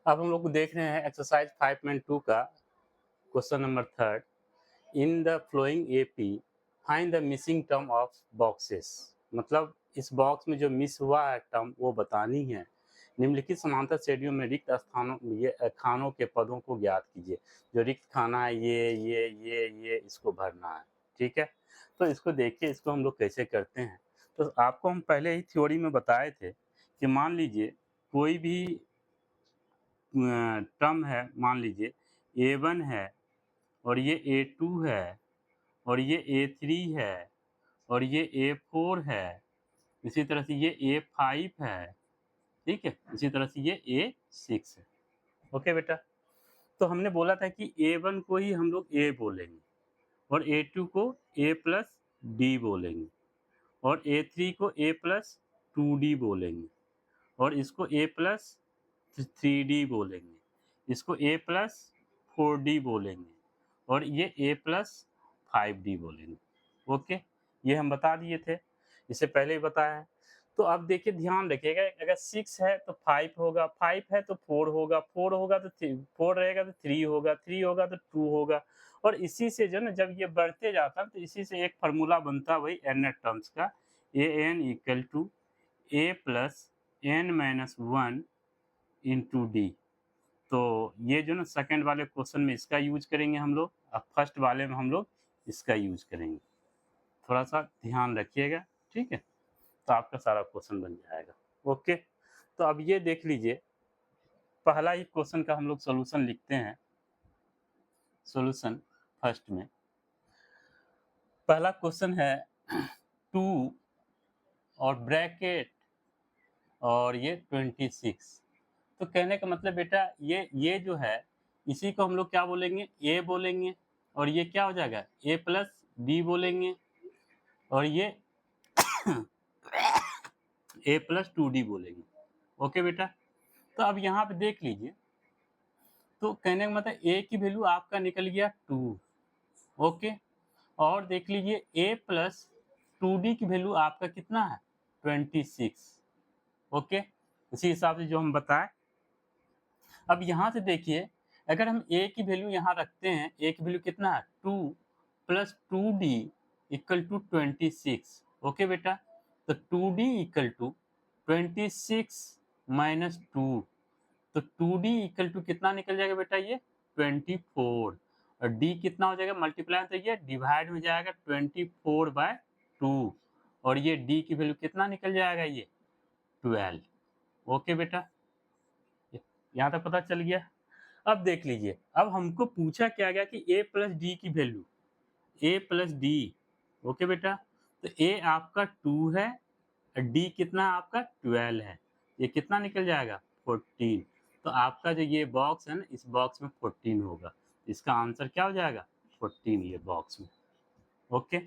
अब हम लोग देख रहे हैं एक्सरसाइज 5.2 का question number 3। In the flowing AP find the missing term of boxes. मतलब इस बॉक्स में जो मिस हुआ है टर्म वो बतानी है। निम्नलिखित समांतर श्रेणियों में रिक्त स्थानों खानों के पदों को ज्ञात कीजिए। जो रिक्त खाना है ये इसको भरना है। ठीक है, तो इसको देखिए, इसको हम लोग कैसे करते हैं। तो आपको हम पहले ही थ्योरी में बताए थे कि मान लीजिए कोई भी टर्म है, मान लीजिए A1 है और ये A2 है और ये A3 है और ये A4 है, इसी तरह से ये A5 है। ठीक है, इसी तरह से ये A6 है। ओके बेटा, तो हमने बोला था कि A1 को ही हम लोग A बोलेंगे और A2 को A प्लस डी बोलेंगे और A3 को A प्लस 2D बोलेंगे और इसको A प्लस 3D बोलेंगे, इसको A प्लस 4D बोलेंगे और ये A प्लस 5D बोलेंगे। ओके, ये हम बता दिए थे, इससे पहले ही बताया है। तो अब देखिए, ध्यान रखिएगा, अगर 6 है तो 5 होगा, 5 है तो 4 होगा, 4 होगा तो 4 रहेगा तो 3 होगा, 3 होगा तो 2 होगा। और इसी से जो ना, जब ये बढ़ते जाता है तो इसी से एक फार्मूला बनता है वही एन टर्म्स का, a n equal to a plus n minus 1 into d. तो ये जो ना सेकंड वाले क्वेश्चन में इसका यूज करेंगे हम लोग, और फर्स्ट वाले में हम लोग इसका यूज करेंगे। थोड़ा सा ध्यान रखिएगा, ठीक है, तो आपका सारा क्वेश्चन बन जाएगा। ओके, तो अब ये देख लीजिए, पहला ही क्वेश्चन का हम लोग सोल्यूशन लिखते हैं। सोल्यूशन फर्स्ट में पहला क्वेश्चन है 2 और ब्रैकेट और ये 26। तो कहने का मतलब बेटा, ये जो है इसी को हम लोग क्या बोलेंगे, ए बोलेंगे और ये क्या हो जाएगा, ए प्लस बी बोलेंगे और ये ए प्लस 2D बोलेंगे। ओके बेटा, तो अब यहाँ पे देख लीजिए, तो कहने का मतलब ए की वैल्यू आपका निकल गया 2। ओके, और देख लीजिए ए प्लस 2D की वैल्यू आपका कितना है, 26। ओके, इसी हिसाब से जो हम बताएं। अब यहाँ से देखिए, अगर हम a की वैल्यू यहाँ रखते हैं, a की वैल्यू कितना है, 2 plus 2D equal to 26। Okay बेटा, तो 2D इक्वल टू 26 माइनस 2, तो 2D इक्वल टू कितना निकल जाएगा बेटा, ये 24। और D कितना हो जाएगा, मल्टीप्लाई तो ये डिवाइड में जाएगा 24/2 और ये D की वैल्यू कितना निकल जाएगा, ये 12। ओके बेटा, यहाँ तक पता चल गया। अब देख लीजिए, अब हमको पूछा क्या गया कि a प्लस डी की value, a plus D. Okay बेटा, तो a आपका 2 है और d कितना आपका 12 है, ये कितना निकल जाएगा, 14। तो आपका जो ये बॉक्स है ना, इस बॉक्स में 14 होगा, इसका आंसर क्या हो जाएगा, 14 ये बॉक्स में। ओके,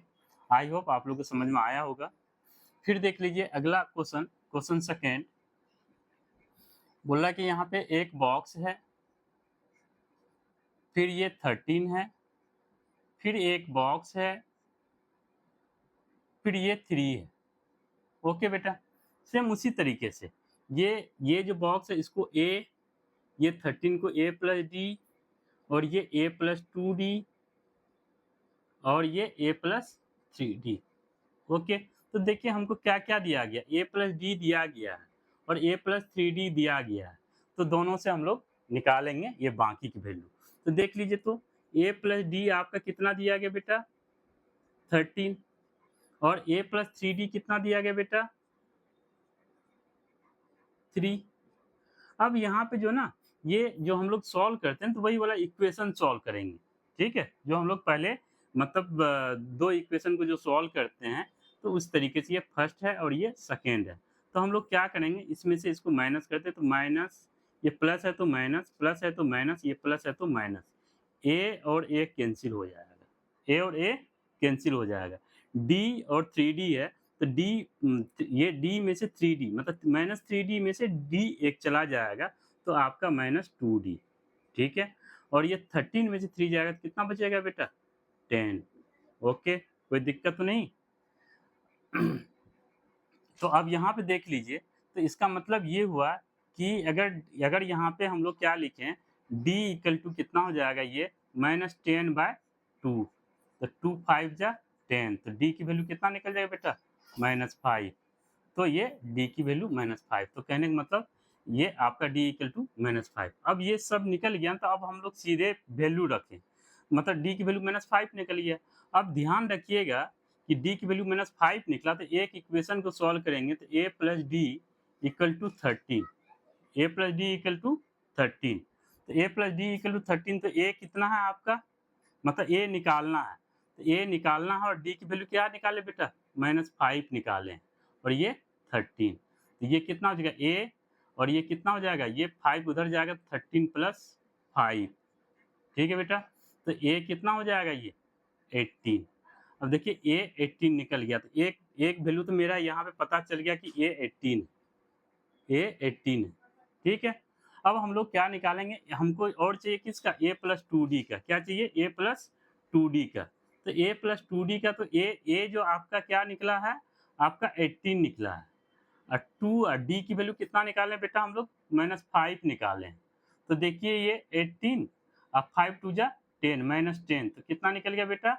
आई होप आप लोग को समझ में आया होगा। फिर देख लीजिए अगला क्वेश्चन, क्वेश्चन सेकेंड बोला कि यहाँ पे एक बॉक्स है, फिर ये 13 है, फिर एक बॉक्स है, फिर ये 3 है। ओके बेटा, सेम उसी तरीके से ये जो बॉक्स है इसको ए, ये 13 को ए प्लस डी और ये ए प्लस 2D और ये ए प्लस 3D। ओके, तो देखिए हमको क्या क्या दिया गया, ए प्लस डी दिया गया है और ए प्लस 3D दिया गया है। तो दोनों से हम लोग निकालेंगे ये बाकी की वैल्यू। तो देख लीजिए, तो ए प्लस डी आपका कितना दिया गया बेटा, 13 और ए प्लस 3D कितना दिया गया बेटा, 3। अब यहाँ पे जो ना, ये जो हम लोग सॉल्व करते हैं तो वही वाला इक्वेशन सॉल्व करेंगे। ठीक है, जो हम लोग पहले मतलब दो इक्वेशन को जो सॉल्व करते हैं, तो उस तरीके से ये फर्स्ट है और ये सेकेंड है। तो हम लोग क्या करेंगे, इसमें से इसको माइनस करते हैं तो माइनस, ये प्लस है तो माइनस, प्लस है तो माइनस, ये प्लस है तो माइनस, ए और ए कैंसिल हो जाएगा, ए और ए कैंसिल हो जाएगा। डी और 3D है, तो डी, ये डी में से 3D मतलब माइनस 3D में से डी एक चला जाएगा, तो आपका माइनस 2D। ठीक है, और ये 13 में से 3 जाएगा तो कितना बचेगा बेटा, 10। ओके, कोई दिक्कत तो नहीं। तो अब यहाँ पे देख लीजिए, तो इसका मतलब ये हुआ कि अगर यहाँ पे हम लोग क्या लिखें, d इक्वल टू कितना हो जाएगा ये -10/2, तो 2 5 जा 10, तो d की वैल्यू कितना निकल जाएगा बेटा -5, तो ये d की वैल्यू -5, तो कहने का मतलब ये आपका d इक्वल टू -5। अब ये सब निकल गया, तो अब हम लोग सीधे वैल्यू रखें, मतलब d की वैल्यू -5 निकल गया। अब ध्यान रखिएगा कि d की वैल्यू -5 निकला, तो एक इक्वेशन को सॉल्व करेंगे तो a plus d equal to 13, a plus d equal to 13, तो a plus d equal to 13, तो a कितना है आपका, मतलब a निकालना है, तो a निकालना है और d की वैल्यू क्या निकाले बेटा -5 निकालें, और ये 13, तो ये कितना हो जाएगा a, और ये कितना हो जाएगा, ये 5 उधर जाएगा 13 प्लस 5, ठीक है बेटा, तो a कितना हो जाएगा ये 18। अब देखिए a 18 निकल गया, तो एक एक वैल्यू तो मेरा यहाँ पे पता चल गया कि a 18 है, ठीक है। अब हम लोग क्या निकालेंगे, हमको और चाहिए किसका, a प्लस 2d का, क्या चाहिए a प्लस 2d का, तो a प्लस 2d का, तो a जो आपका क्या निकला है, आपका 18 निकला है, और 2 और d की वैल्यू कितना निकालें बेटा हम लोग -5 निकालें, तो देखिए ये 18 और 5 2 जा 10 -10, तो कितना निकल गया बेटा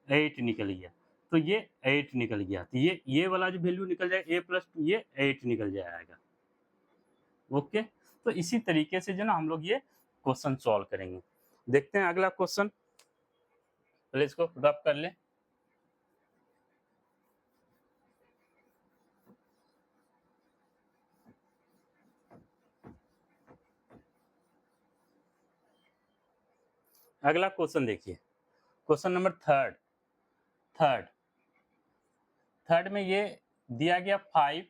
8 निकल गया, तो ये 8 निकल गया, तो ये वाला जो वैल्यू निकल जाएगा a प्लस 2, ये 8 निकल जाएगा। ओके, तो इसी तरीके से जो ना हम लोग ये क्वेश्चन सॉल्व करेंगे। देखते हैं अगला क्वेश्चन, पहले इसको रब कर ले। अगला क्वेश्चन देखिए, क्वेश्चन नंबर थर्ड में ये दिया गया 5,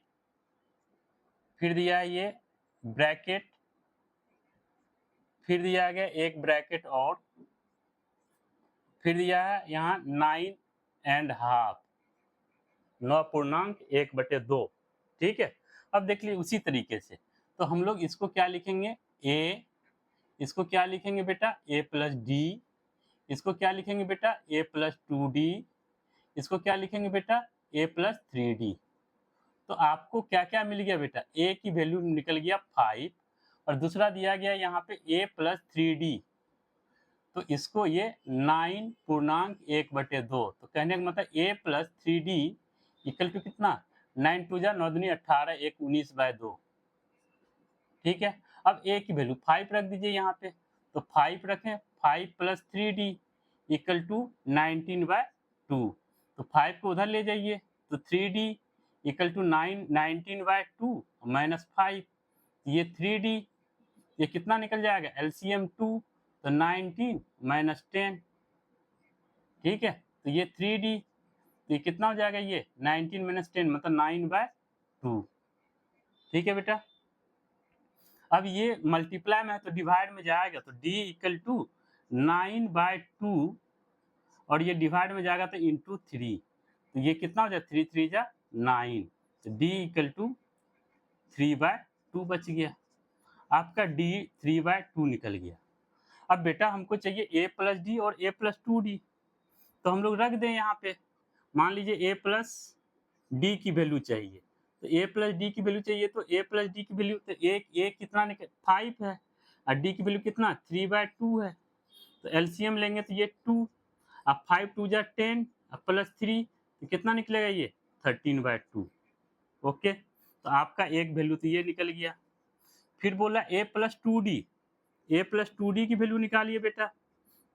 फिर दिया है ये ब्रैकेट, फिर दिया गया एक ब्रैकेट और, फिर दिया है यहाँ 9.5, 9.1/2, ठीक है। अब देख लीजिए उसी तरीके से, तो हम लोग इसको क्या लिखेंगे, a, इसको क्या लिखेंगे बेटा a प्लस डी, इसको क्या लिखेंगे बेटा a प्लस 2d, इसको क्या लिखेंगे बेटा a प्लस 3d। तो आपको क्या क्या मिल गया बेटा, a की वैल्यू निकल गया 5, और दूसरा दिया गया यहाँ पे a प्लस 3d, तो इसको ये 9.1/2, तो कहने का मतलब a plus 3d equal to कितना, 9 2 जा 9 दूनी 18, 1 19/2, ठीक है। अब a की वैल्यू 5 रख दीजिए यहाँ पे, तो 5 रखें, 5 प्लस 3d इक्वल टू 19/2, तो 5 को उधर ले जाइए, तो 3d इक्वल टू 19/2 -5, ये 3d, ये कितना निकल जाएगा एलसीएम 2, तो 19 -10, ठीक है, तो ये 3d, तो ये कितना हो जाएगा, ये 19 - 10 मतलब 9/2, ठीक है बेटा। अब ये मल्टीप्लाई में है तो डिवाइड में जाएगा, तो d इक्वल टू 9/2, और ये डिवाइड में जाएगा तो इंटू 3, तो ये कितना हो जाए 3 3 जा 9, तो d इक्वल टू 3/2 बच गया, आपका d 3/2 निकल गया। अब बेटा हमको चाहिए a प्लस डी और a प्लस 2d, तो हम लोग रख दें यहाँ पे, मान लीजिए a प्लस डी की वैल्यू चाहिए, तो a प्लस डी की वैल्यू चाहिए, तो a प्लस डी की वैल्यू, तो a कितना निकल 5 है, और d की वैल्यू कितना 3/2 है, तो एलसीएम लेंगे तो ये 2, अब 5 2 जा 10 प्लस 3, तो कितना निकलेगा ये 13/2, ओके, तो आपका एक वैल्यू तो ये निकल गया। फिर बोला a plus 2d, a plus 2d की वैल्यू निकालिए बेटा,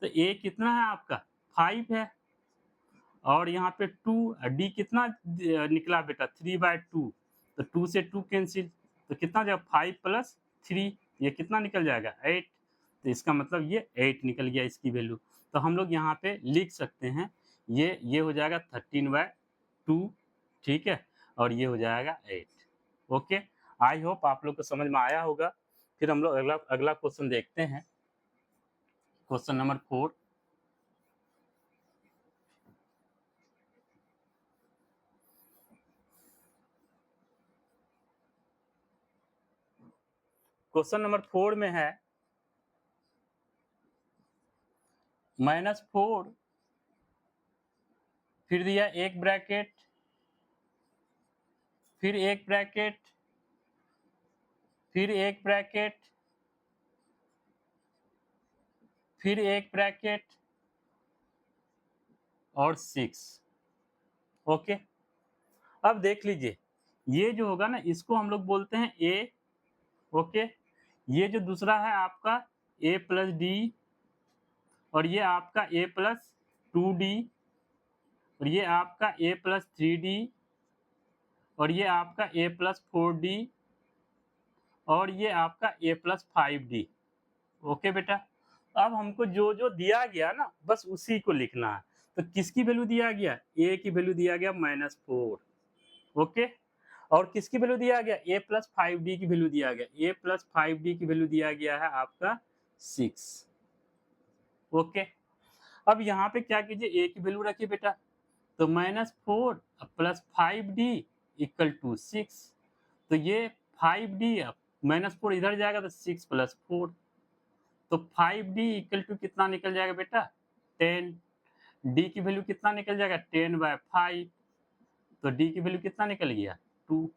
तो a कितना है आपका 5 है, और यहाँ पे 2, d कितना निकला बेटा 3/2, तो 2 से 2 कैंसिल, तो कितना जाएगा 5 प्लस 3, ये कितना निकल जाएगा 8, तो इसका मतलब ये 8 निकल गया इसकी वैल्यू, तो हम लोग यहाँ पे लिख सकते हैं ये हो जाएगा 13/2, ठीक है, और ये हो जाएगा 8, ओके। आई होप आप लोग को समझ में आया होगा। फिर हम लोग अगला अगला क्वेश्चन देखते हैं, क्वेश्चन नंबर 4। क्वेश्चन नंबर 4 में है -4, फिर दिया एक ब्रैकेट, फिर एक ब्रैकेट, फिर एक ब्रैकेट, फिर एक ब्रैकेट और 6। ओके, अब देख लीजिए, ये जो होगा ना इसको हम लोग बोलते हैं ए। ओके, ये जो दूसरा है आपका a प्लस डी, और ये आपका a प्लस 2d, और ये आपका a प्लस 3d, और ये आपका a प्लस 4d, और ये आपका a प्लस 5d। ओके बेटा, अब हमको जो जो दिया गया ना बस उसी को लिखना है। तो किसकी वैल्यू दिया गया, a की वैल्यू दिया गया -4। ओके, और किसकी वैल्यू दिया गया, a प्लस 5d की वैल्यू दिया गया, a प्लस 5d की वैल्यू दिया गया है आपका 6। ओके, अब यहाँ पे क्या कीजिए, a की वैल्यू रखिए बेटा, तो -4 प्लस 5d इक्वल टू 6। तो ये 5d -4 इधर जाएगा तो 6 प्लस 4, तो 5d इक्वल टू कितना निकल जाएगा बेटा, 10। d की वैल्यू कितना निकल जाएगा, 10/5, तो d की वैल्यू कितना निकल गया, 2।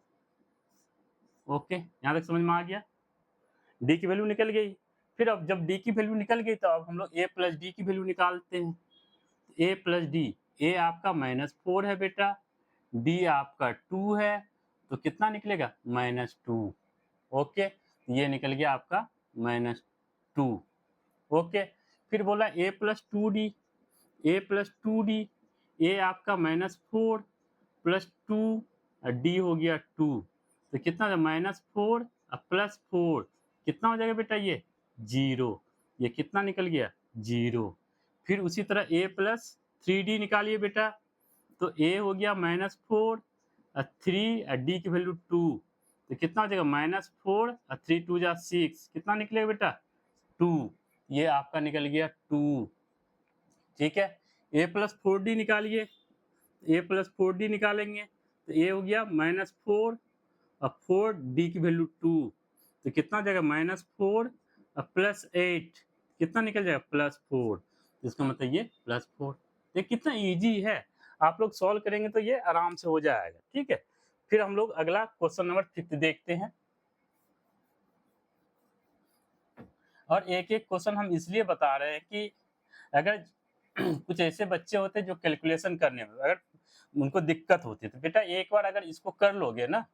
ओके, यहाँ तक समझ में आ गया, d की वैल्यू निकल गई। फिर अब जब d की वैल्यू निकल गई तो अब हम लोग a प्लस डी की वैल्यू निकालते हैं। a प्लस डी, a आपका -4 है बेटा, d आपका 2 है, तो कितना निकलेगा, -2। ओके, ये निकल गया आपका -2। ओके, फिर बोला a plus 2d, a plus 2d, a आपका -4 प्लस 2, d हो गया 2, तो कितना -4 प्लस 4 कितना हो जाएगा बेटा, ये 0। ये कितना निकल गया, 0। फिर उसी तरह a प्लस 3d निकालिए बेटा, तो a हो गया -4 3, d की वैल्यू 2, तो कितना हो जाएगा, -4 3 2 जा 6, कितना निकलेगा बेटा, 2। ये आपका निकल गया 2। ठीक है, a प्लस 4d निकालिए, a प्लस 4d निकालेंगे तो a हो गया -4 और 4d की वैल्यू 2, तो कितना हो जाएगा, -4 प्लस 8, कितना निकल जाएगा, +4। इसका मतलब ये +4। ये कितना इजी है, आप लोग सॉल्व करेंगे तो ये आराम से हो जाएगा। ठीक है, फिर हम लोग अगला क्वेश्चन नंबर 5 देखते हैं। और एक एक क्वेश्चन हम इसलिए बता रहे हैं कि अगर कुछ ऐसे बच्चे होते हैं जो कैलकुलेशन करने में अगर उनको दिक्कत होती है, तो बेटा एक बार अगर इसको कर लोगे ना,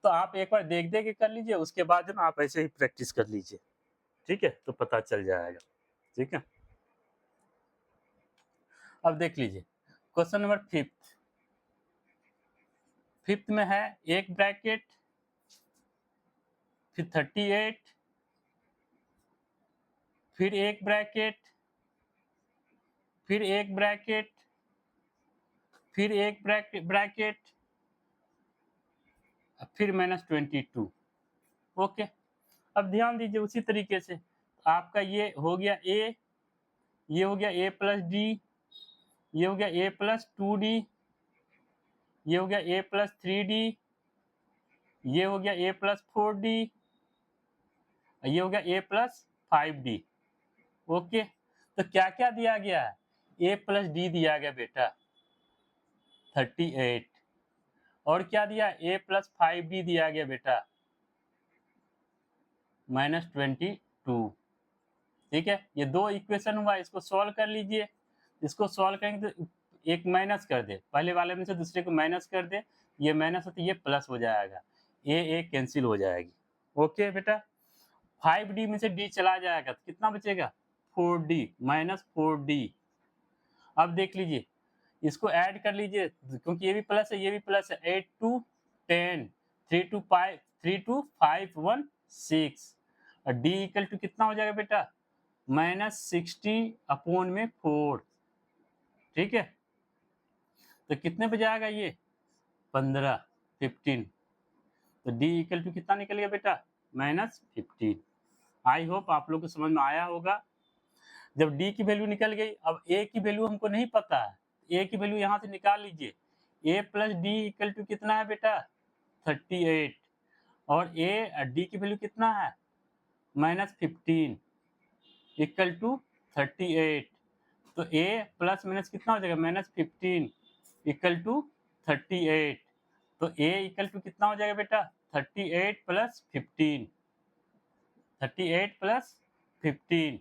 तो आप एक बार देख देख के कर लीजिए, उसके बाद जो ना आप ऐसे ही प्रैक्टिस कर लीजिए। ठीक है, तो पता चल जाएगा। ठीक है, अब देख लीजिए क्वेश्चन नंबर 5। 5 में है एक ब्रैकेट, फिर 38, फिर एक ब्रैकेट, फिर एक ब्रैकेट, फिर एक ब्रैकेट, फिर -22। ओके, अब ध्यान दीजिए उसी तरीके से आपका ये हो गया a, ये हो गया a प्लस डी, ये हो गया a प्लस 2d, ये हो गया a प्लस 3d, ये हो गया a प्लस 4d, ये हो गया a प्लस 5d। ओके, तो क्या क्या दिया गया है, a प्लस डी दिया गया बेटा 38, और क्या दिया, a प्लस 5d दिया गया बेटा -22। ठीक है, ये दो इक्वेशन हुआ, इसको सॉल्व कर लीजिए। इसको सॉल्व करेंगे तो एक माइनस कर दे, पहले वाले में से दूसरे को माइनस कर दे, ये माइनस हो तो ये प्लस हो जाएगा, ए कैंसिल हो जाएगी। ओके बेटा, 5d में से d चला जाएगा तो कितना बचेगा, 4d -4d। अब देख लीजिए, इसको ऐड कर लीजिए क्योंकि ये भी प्लस है ये भी प्लस है, 8 2 10, 3 2 5 3 2 5 1 6, और d इक्वल टू कितना हो जाएगा बेटा, -60/4। ठीक है, तो कितने पे जाएगा ये, 15। तो d इक्वल टू कितना निकल गया बेटा, -15। आई होप आप लोग को समझ में आया होगा। जब d की वैल्यू निकल गई, अब a की वैल्यू हमको नहीं पता है, a की वैल्यू यहाँ से निकाल लीजिए। a plus d equal to कितना है बेटा, 38, और d की वैल्यू कितना है, -15 इक्वल टू 38, तो a प्लस माइनस कितना हो जाएगा, -15 इक्वल टू 38, तो a इक्वल टू कितना हो जाएगा बेटा, 38 प्लस 15। 38 प्लस 15।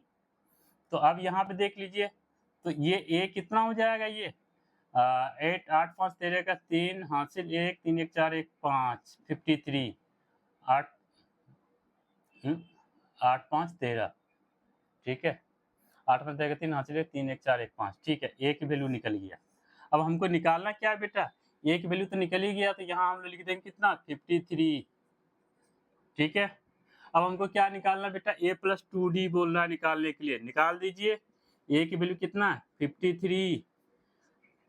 तो अब यहाँ पे देख लीजिए, तो ये ए कितना हो जाएगा, ये 8 8 5 13 का 3 हासिल 1 3 1 4 1 5 53 8 8 5 13, ठीक है। 8 5 13 का 3 हासिल 1 3 1 4 1 5, ठीक है। ए की वैल्यू निकल गया। अब हमको निकालना क्या है बेटा, ए की वैल्यू तो निकल ही गया, तो यहाँ हम लोग लिख देंगे कितना 53, ठीक है। अब हमको क्या निकालना बेटा, a प्लस 2d बोल रहा है निकालने के लिए, निकाल दीजिए। a की वैल्यू कितना है 53,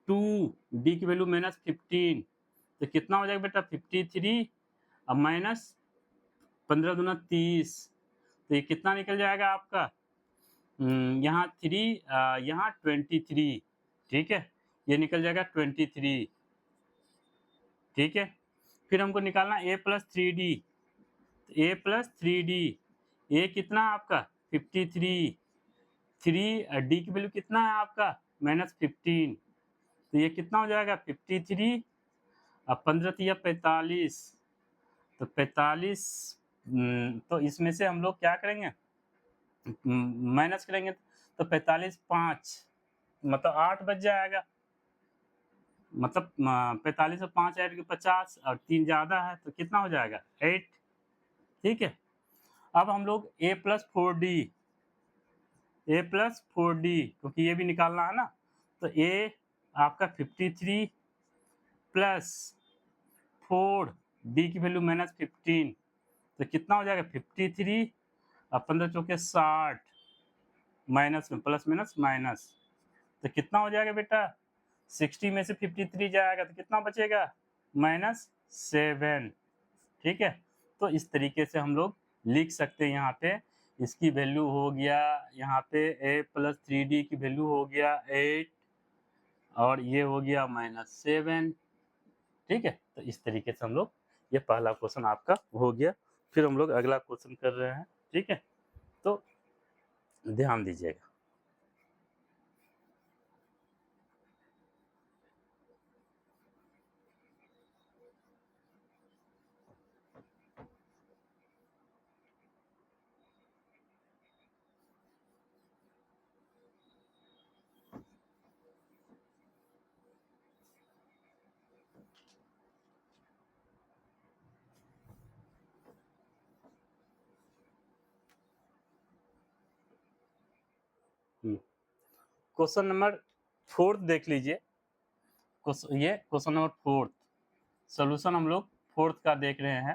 2d की वैल्यू -15, तो कितना हो जाएगा बेटा 53 अब माइनस 15 दूना 30, तो ये कितना निकल जाएगा आपका, यहाँ 3 यहाँ 23, ठीक है। ये निकल जाएगा 23, ठीक है। फिर हमको निकालना a plus 3d, a plus 3d, a कितना आपका 53, 3 डी की वैल्यू कितना है आपका -15, तो ये कितना हो जाएगा 53 अब 15 तिया 45, तो 45 तो इसमें से हम लोग क्या करेंगे, माइनस करेंगे, तो 45 5 मतलब 8 बच जाएगा, मतलब 45 और 5 ऐड के 50 और 3 ज़्यादा है तो कितना हो जाएगा 8, ठीक है। अब हम लोग a plus 4d, a plus 4d क्योंकि ये भी निकालना है ना, तो a आपका 53 प्लस 4 d की वैल्यू -15, तो कितना हो जाएगा 53 और 15 चौके 60 माइनस में प्लस माइनस माइनस, तो कितना हो जाएगा बेटा 60 में से 53 जाएगा तो कितना बचेगा -7, ठीक है। तो इस तरीके से हम लोग लिख सकते हैं, यहाँ पे इसकी वैल्यू हो गया, यहाँ पे a प्लस 3d की वैल्यू हो गया 8 और ये हो गया -7, ठीक है। तो इस तरीके से हम लोग, ये पहला क्वेश्चन आपका हो गया। फिर हम लोग अगला क्वेश्चन कर रहे हैं, ठीक है, तो ध्यान दीजिएगा। क्वेश्चन नंबर 4 देख लीजिए, ये क्वेश्चन नंबर 4 सोल्यूशन हम लोग 4 का देख रहे हैं।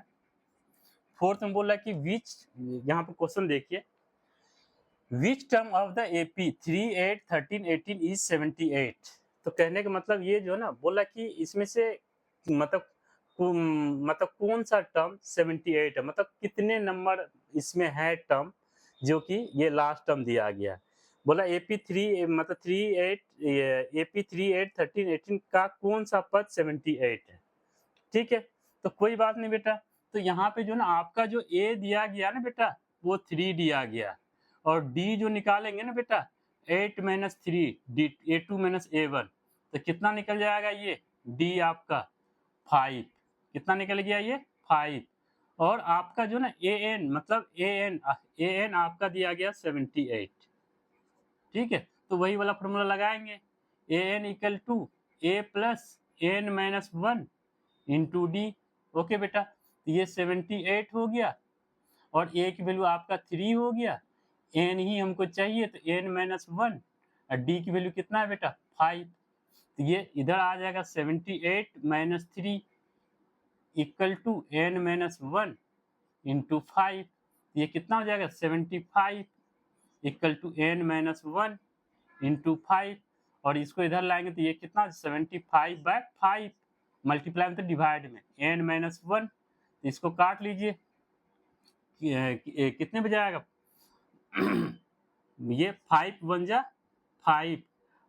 4 में बोल रहा है कि विच, यहाँ पे क्वेश्चन देखिए, which term of the AP 3 8 13 18 is 78, तो कहने का मतलब ये जो है ना, बोला कि इसमें से मतलब मतलब कौन सा टर्म 78 है, मतलब कितने नंबर इसमें है टर्म जो कि ये लास्ट टर्म दिया गया है। बोला एपी 3 मतलब 3 8 एपी 3 8 13 18 का कौन सा पद 78 है, ठीक है। तो कोई बात नहीं बेटा, तो यहाँ पे जो ना आपका जो ए दिया गया ना बेटा वो 3 दिया गया, और डी जो निकालेंगे ना बेटा 8 minus 3 D A2 minus A1, तो कितना निकल जाएगा ये डी आपका 5, कितना निकल गया ये 5, और आपका जो ना AN मतलब AN आपका दिया गया 78, ठीक है। तो वही वाला फॉर्मूला लगाएंगे, AN equal to A plus N minus 1 into d, okay बेटा, तो ये 78 हो गया, और ए की वैल्यू आपका 3 हो गया, एन ही हमको चाहिए तो एन माइनस 1, और डी की वैल्यू कितना है बेटा 5, तो ये इधर आ जाएगा 78 minus 3 equal to n minus 1 into 5, ये कितना हो जाएगा 75 equal to n minus 1 into 5, और इसको इधर लाएंगे तो ये कितना 75/5 मल्टीप्लाई मतलब डिवाइड में n माइनस 1, इसको काट लीजिए, कितने बजे आएगा ये 5 1 जा 5,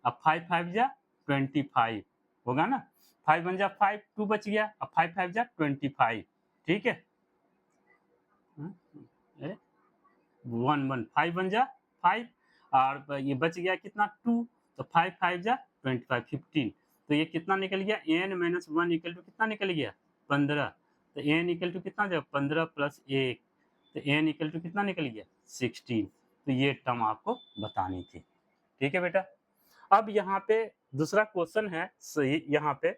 अब 5 5 जा 25 होगा ना, 5 1 जा 5 2 बच गया, अब 5 5 जा 25, ठीक है। 1 1 5 1 जा 5, और ये बच गया कितना 2, तो 5 5 जा 25 15, तो ये कितना निकल गया n माइनस 1 इक्वल टू कितना निकल गया 15, तो n इक्वल टू कितना जाएगा 15 प्लस 1, तो एन इक्वल टू कितना निकल गया 16। तो ये टर्म आपको बतानी थी। ठीक है बेटा। अब यहाँ पे दूसरा क्वेश्चन है सही, यहाँ पे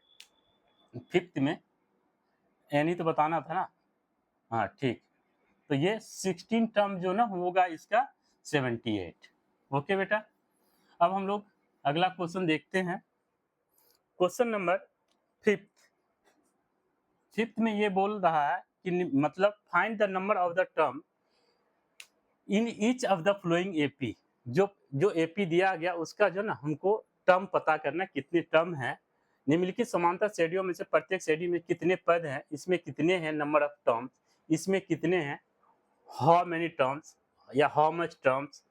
5th में एन ही तो बताना था ना। हाँ ठीक। तो ये 16 टर्म जो ना होगा इसका 78। ओके बेटा। अब हम लोग अगला क्वेश्चन देखते हैं। क्वेश्चन नंबर 5th में ये बोल रहा है कि मतलब find the number of the term in each of the flowing AP. जो एपी दिया गया उसका जो ना हमको टर्म पता करना, कितने टर्म है। निम्नलिखित समांतर श्रेणियों में से प्रत्येक श्रेणी में कितने पद हैं, इसमें कितने हैं नंबर ऑफ टर्म्स, इसमें कितने हैं, हाउ मेनी टर्म्स या हाउ मच टर्म्स,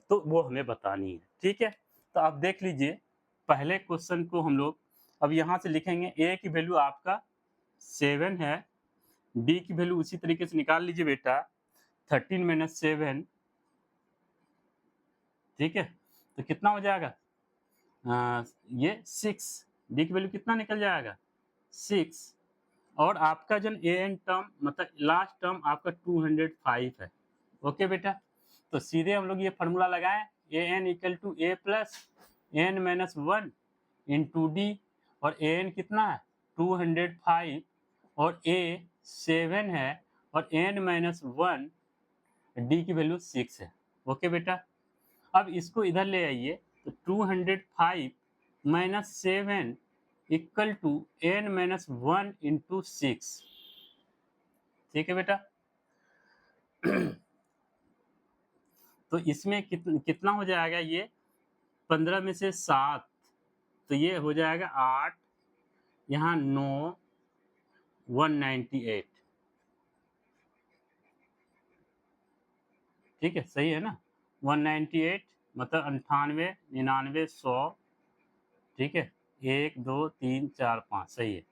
तो वो हमें बतानी है। ठीक है। तो आप देख लीजिए पहले क्वेश्चन को हम लोग अब यहाँ से लिखेंगे। ए की वैल्यू आपका 7 है, डी की वैल्यू उसी तरीके से निकाल लीजिए बेटा 13 माइनस 7। ठीक है। तो कितना हो जाएगा ये 6। डी की वैल्यू कितना निकल जाएगा 6। और आपका जो ए एन टर्म मतलब लास्ट टर्म आपका 205 है। ओके बेटा। तो सीधे हम लोग ये फार्मूला लगाएं, a n equal to a plus n minus 1 into d. और ए एन कितना है 205 और ए 7 है और एन माइनस 1 डी की वैल्यू 6 है। ओके बेटा। अब इसको इधर ले आइए तो 205 minus 7 equal to n minus 1 into 6। ठीक है बेटा। तो इसमें कितना हो जाएगा ये 15 में से 7, तो ये हो जाएगा 8, यहाँ 9, 198। ठीक है सही है ना। 198 मतलब 98, 99, 100। ठीक है 1 2 3 4 5 सही है।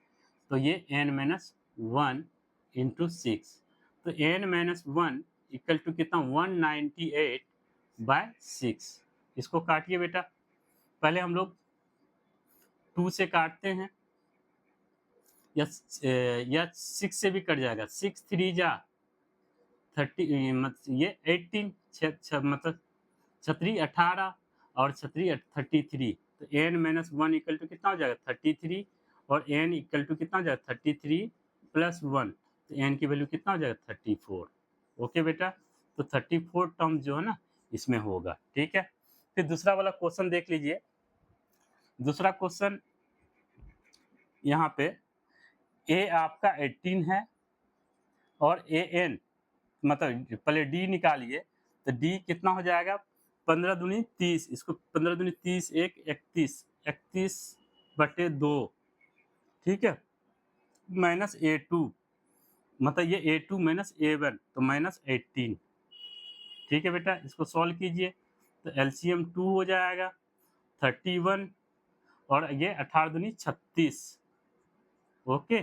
तो ये n माइनस 1 इंटू 6। तो n माइनस 1 इक्वल टू कितना 198 बाय 6। इसको काटिए बेटा। पहले हम लोग 2 से काटते हैं या 6 से भी कट जाएगा। 6 3 जा 30 मतलब ये 18 मतलब 18 और 33। तो n माइनस 1 इक्वल टू कितना हो जाएगा 33 और n इक्वल टू कितना हो जाएगा 33 प्लस 1। तो n की वैल्यू कितना हो जाएगा 34। ओके बेटा। तो 34 टर्म जो है ना इसमें होगा। ठीक है। फिर दूसरा वाला क्वेश्चन देख लीजिए। दूसरा क्वेश्चन यहाँ पे a आपका 18 है और a n मतलब पहले d निकालिए। तो d कितना हो जाएगा 15 दूनी 30। इसको 15 दूनी 30 1 31 31 बटे 2। ठीक है माइनस a2 मतलब ये a2 माइनस a1 तो माइनस 18। ठीक है बेटा। इसको सॉल्व कीजिए तो एलसीएम 2 हो जाएगा 31 और ये 18 दूनी 36। ओके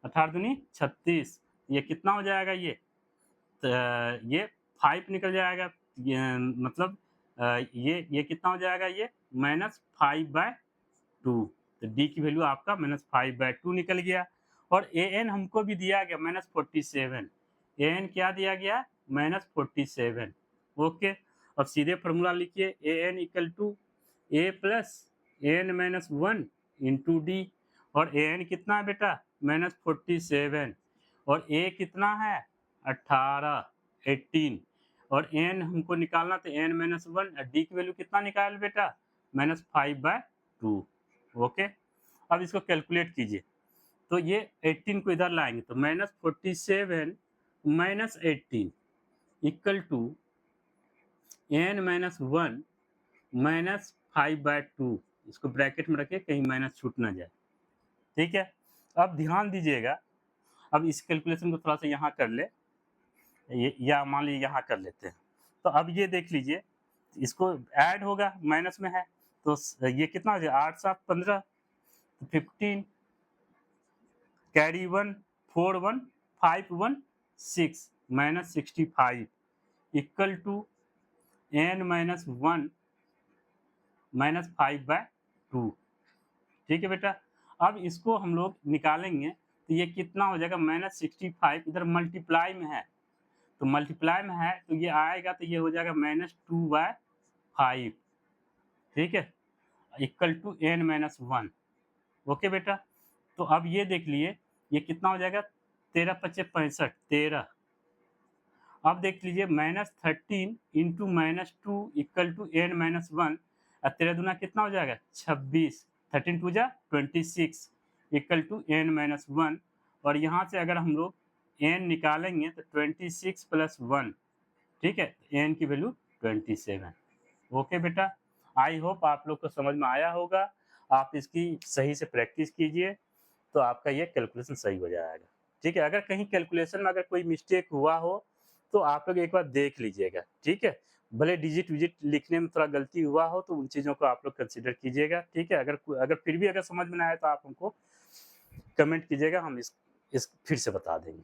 18 दूनी 36। ये कितना हो जाएगा ये 5 निकल जाएगा। मतलब ये कितना हो जाएगा ये माइनस 5/2। तो डी की वैल्यू आपका माइनस 5/2 निकल गया। और ए एन हमको भी दिया गया माइनस 47। ए एन क्या दिया गया माइनस 47। ओके। अब सीधे फार्मूला लिखिए a n equal to a plus n minus 1 into d. और ए एन कितना है बेटा माइनस 47 और ए कितना है 18 और n हमको निकालना तो n माइनस 1। डी की वैल्यू कितना निकाल बेटा माइनस 5/2। ओके। अब इसको कैलकुलेट कीजिए तो ये 18 को इधर लाएंगे तो minus 47 minus 18 equal to n minus 1 minus 5/2। इसको ब्रैकेट में रखिए कहीं माइनस छूट ना जाए। ठीक है। अब ध्यान दीजिएगा। अब इस कैलकुलेशन को थोड़ा सा यहाँ कर ले, या मान लीजिए यहाँ कर लेते हैं। तो अब ये देख लीजिए इसको ऐड होगा माइनस में है तो ये कितना हो जाएगा 8 7 15 15 carry 1 4 1 5 1 6 minus 65 equal to n minus 1 minus 5/2। ठीक है बेटा। अब इसको हम लोग निकालेंगे तो ये कितना हो जाएगा माइनस 65 इधर मल्टीप्लाई में है तो मल्टीप्लाई में है तो ये आएगा तो ये हो जाएगा -2/5, ठीक है, इक्वल टू n-1। ओके बेटा, तो अब ये देख लिए ये कितना हो जाएगा, 13 पच्चे 65, 13। अब देख लीजिए -13 इंटू -2 इक्वल टू n-1, और 13 दूना कितना हो जाएगा 26, 13 टू जा 26 इक्वल टू n-1, और यहाँ से अगर हम लोग n निकालेंगे तो 26 प्लस 1, ठीक है, n की वैल्यू 27। ओके बेटा, आई होप आप लोग को समझ में आया होगा। आप इसकी सही से प्रैक्टिस कीजिए तो आपका ये कैलकुलेशन सही हो जाएगा, ठीक है। अगर कहीं कैलकुलेशन में अगर कोई मिस्टेक हुआ हो तो आप लोग एक बार देख लीजिएगा, ठीक है। भले डिजिट विजिट लिखने में थोड़ा गलती हुआ हो तो उन चीज़ों को आप लोग कंसिडर कीजिएगा, ठीक है। अगर फिर भी अगर समझ में ना आए तो आप हमको कमेंट कीजिएगा, हम इस फिर से बता देंगे।